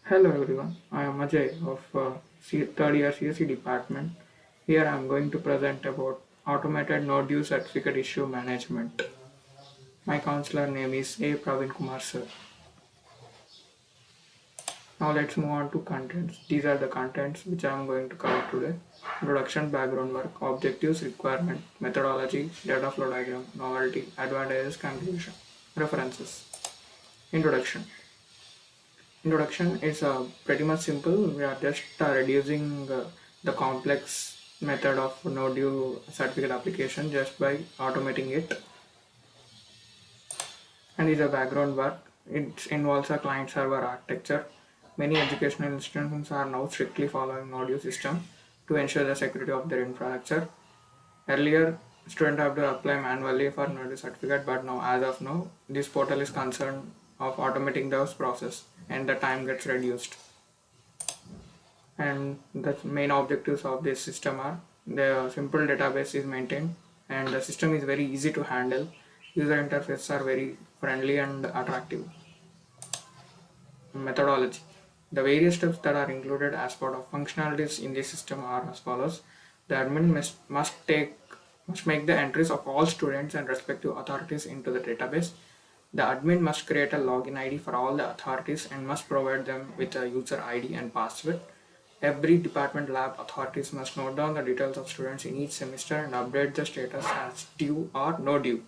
Hello everyone, I am Ajay of third year CSE department. Here I am going to present about automated node use certificate issue management. My counselor name is A. Praveen Kumar sir. Now let's move on to contents. These are the contents which I am going to cover today. Introduction, background work, objectives, requirement, methodology, data flow diagram, novelty, advantages, conclusion, references. Introduction. Introduction is pretty much simple. We are just reducing the complex method of Node.js certificate application just by automating it. And is a background work. It involves a client server architecture. Many educational institutions are now strictly following Node.js system to ensure the security of their infrastructure. Earlier, students have to apply manually for Node.js certificate, but now, as of now, this portal is concerned of automating those process and the time gets reduced. And the main objectives of this system are the simple database is maintained and the system is very easy to handle. User interfaces are very friendly and attractive. Methodology. The various steps that are included as part of functionalities in this system are as follows. The admin must make the entries of all students and respective authorities into the database. The admin must create a login ID for all the authorities and must provide them with a user ID and password. Every department lab authorities must note down the details of students in each semester and update the status as due or no due.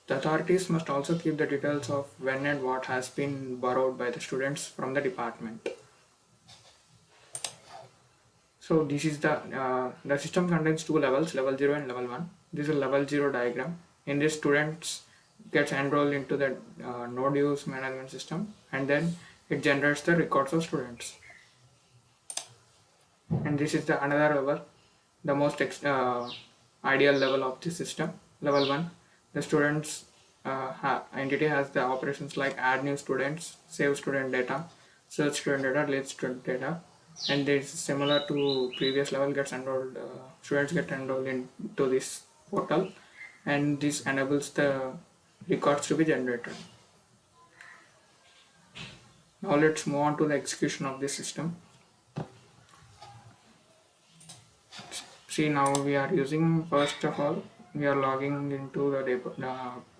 The authorities must also keep the details of when and what has been borrowed by the students from the department. So this is the system contains two levels, level 0 and level 1. This is a level 0 diagram. In this, students gets enrolled into the node use management system and then it generates the records of students. And this is the another level, the most ideal level of the system. Level 1, the students entity has the operations like add new students, save student data, search student data, delete student data, and this is similar to previous level. Gets enrolled students get enrolled into this portal and this enables the records to be generated. Now let's move on to the execution of this system. See, now we are using, first of all, we are logging into the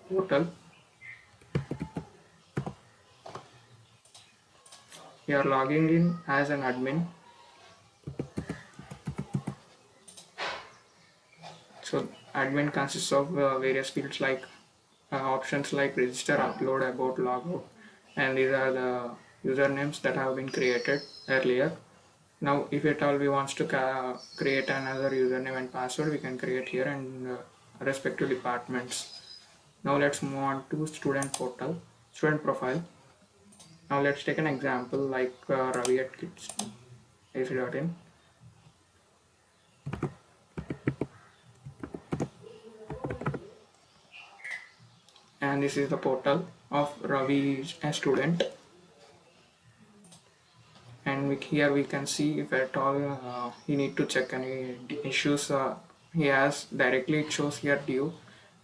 portal. We are logging in as an admin. So admin consists of various fields like options like register, upload, about, logout, and these are the usernames that have been created earlier. Now if at all we want to create another username and password, we can create here and respective departments. Now let's move on to student portal, student profile. Now let's take an example like Ravi at kids.ac.in. And this is the portal of Ravi, a student. And here we can see if at all he need to check any issues he has. Directly it shows here due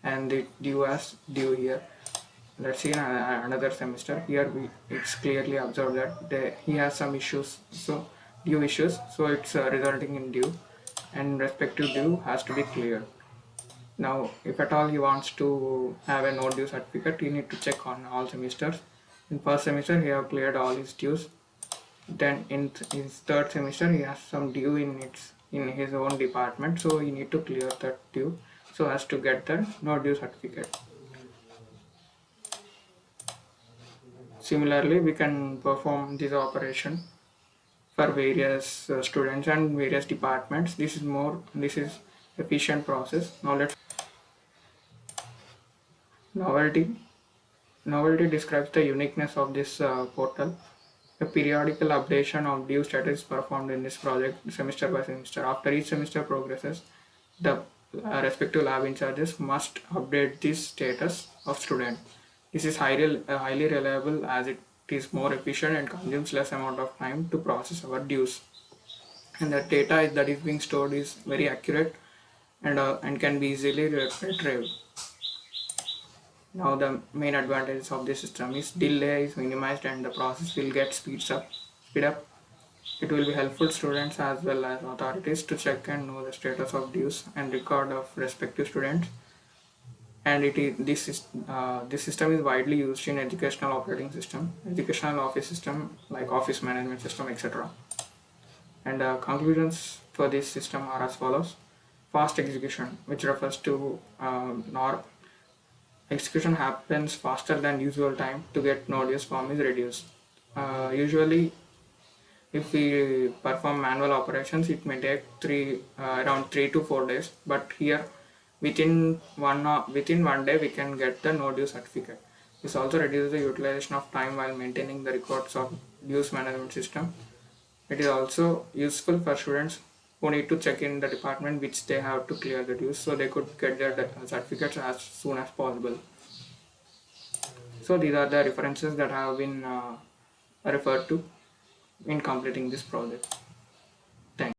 and the due as due here. Let's see in another semester. Here it's clearly observed that he has some issues, so due issues, so it's resulting in due and respective due has to be cleared. Now if at all he wants to have a no due certificate, he need to check on all semesters. In first semester he have cleared all his dues. Then in his third semester he has some due in his own department, so he need to clear that due so as to get the no due certificate. Similarly, we can perform this operation for various students and various departments. This is efficient process. Now let's novelty. Novelty describes the uniqueness of this portal. A periodical updation of due status is performed in this project semester by semester. After each semester progresses, the respective lab in charges must update this status of student. This is highly reliable as it is more efficient and consumes less amount of time to process our dues. And the data that is being stored is very accurate and can be easily retrieved. Now the main advantages of this system is delay is minimized and the process will get speeds up. speed up. It will be helpful students as well as authorities to check and know the status of dues and record of respective students. And this system is widely used in educational operating system, educational office system like office management system, etc. And conclusions for this system are as follows: fast execution, which refers to execution happens faster than usual. Time to get notice form is reduced. Usually, if we perform manual operations, it may take around 3 to 4 days. But here, within 1 day, we can get the no due certificate. This also reduces the utilization of time while maintaining the records of dues management system. It is also useful for students who need to check in the department which they have to clear the dues, so they could get their certificates as soon as possible. So these are the references that have been referred to in completing this project.